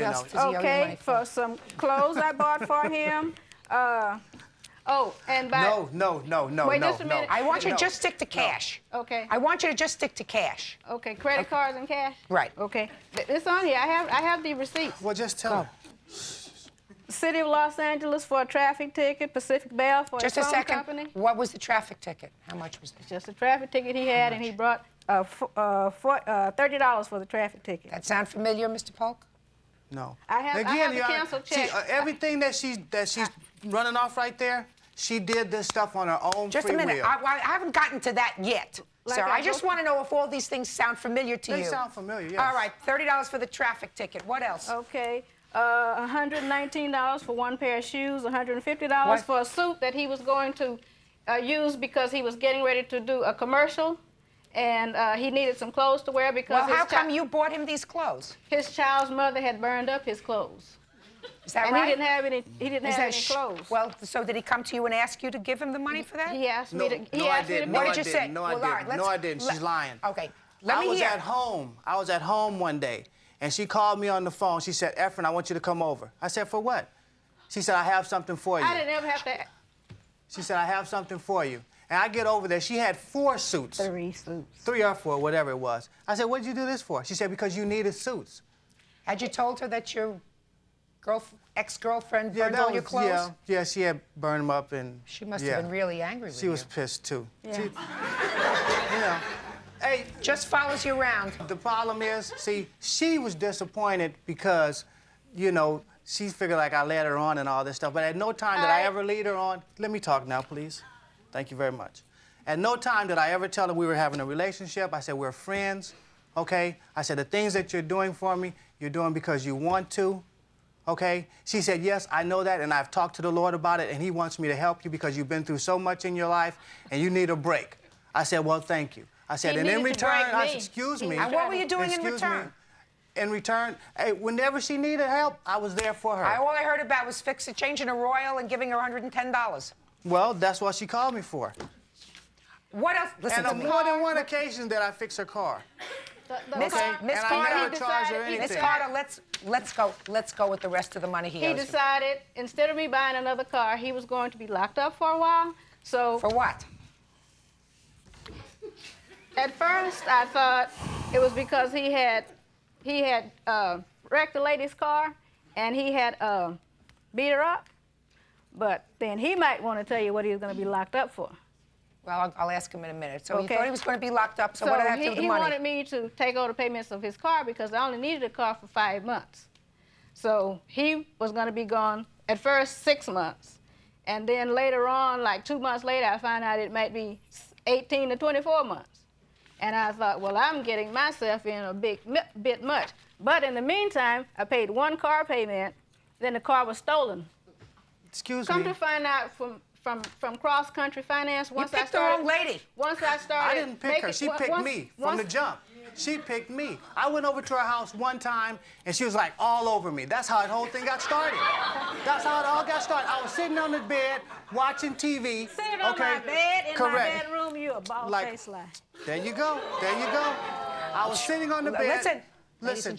What else does he owe you Okay, money for some clothes I bought for him. Oh, and by... No. Wait just a minute. I want you to just stick to cash. Okay. I want you to just stick to cash. Okay, credit cards and cash? Right. Okay. It's on here. I have the receipts. Well, just tell her. City of Los Angeles for a traffic ticket, Pacific Bell for Just a a phone second. company. What was the traffic ticket? How much was it? Just a traffic ticket he had, and he brought $30 for the traffic ticket. That sound familiar, Mr. Polk? No. I have the canceled check. See, everything that she's running off right there, she did this stuff on her own Just free a minute. will. I haven't gotten to that yet, Like sir. I I just want to know if all these things sound familiar to you. They sound familiar, yes. All right, $30 for the traffic ticket. What else? Okay. $119 for one pair of shoes, $150 What? for a suit that he was going to use because he was getting ready to do a commercial, and he needed some clothes to wear because Well, how come you bought him these clothes? his child's mother had burned up his clothes. Is that And right? he didn't have any. He didn't Is have that any clothes. Well, so did he come to you and ask you to give him the money for that? He asked me to. He No, I asked me to. didn't. What No, did you I say? didn't. No, I Well, all right, didn't. No, I didn't. She's lying. Okay, let me I was hear. at home. I was at home one day, and she called me on the phone. She said, Efram, I want you to come over. I said, for what? She said, I have something for you. I didn't ever have to. She said, I have something for you. And I get over there. She had 4 suits. 3 suits. 3 or 4, whatever it was. I said, what did you do this for? She said, because you needed suits. Had you told her that your ex-girlfriend burned all your clothes? Yeah, she had burned them up, and She must have been really angry with you. She was pissed too. Yeah. She, hey, Just follows you around. the problem is, see, she was disappointed because, she figured like I led her on and all this stuff, but at no time did I ever lead her on. Let me talk now, please. Thank you very much. At no time did I ever tell her we were having a relationship. I said, we're friends, okay? I said, the things that you're doing for me, you're doing because you want to, okay? She said, yes, I know that, and I've talked to the Lord about it, and he wants me to help you because you've been through so much in your life, and you need a break. I said, well, thank you. I said, He and in needed to return, break me. excuse He me. was And what were you doing in Excuse me. return? In return, hey, whenever she needed help, I was there for her. All I heard about was changing a royal and giving her $110. Well, that's what she called me for. What else? Listen And to on me. more than one occasion did I fix her car. Miss And I Carter, never charged her he anything. Miss Carter, let's go with the rest of the money he He owes you. decided instead of me buying another car, he was going to be locked up for a while. So For what? at first I thought it was because he had wrecked the lady's car and he had beat her up. But then he might want to tell you what he was going to be locked up for. Well, I'll ask him in a minute. So Okay. you thought he was going to be locked up, so what did I have to do with the he money? wanted me to take over the payments of his car because I only needed a car for 5 months. So he was going to be gone at first 6 months. And then later on, like 2 months later, I found out it might be 18 to 24 months. And I thought, well, I'm getting myself in a bit much. But in the meantime, I paid 1 car payment, then the car was stolen. Excuse Come me. to find out from cross country finance, You picked the wrong lady. Once I started, I didn't pick her. She picked me from the jump. She picked me. I went over to her house one time, and she was like all over me. That's how the whole thing got started. That's how it all got started. I was sitting on the bed watching TV. Sitting on my bed in my bedroom, you a bald-faced lie. There you go. There you go. I was sitting on the bed. Listen. Listen.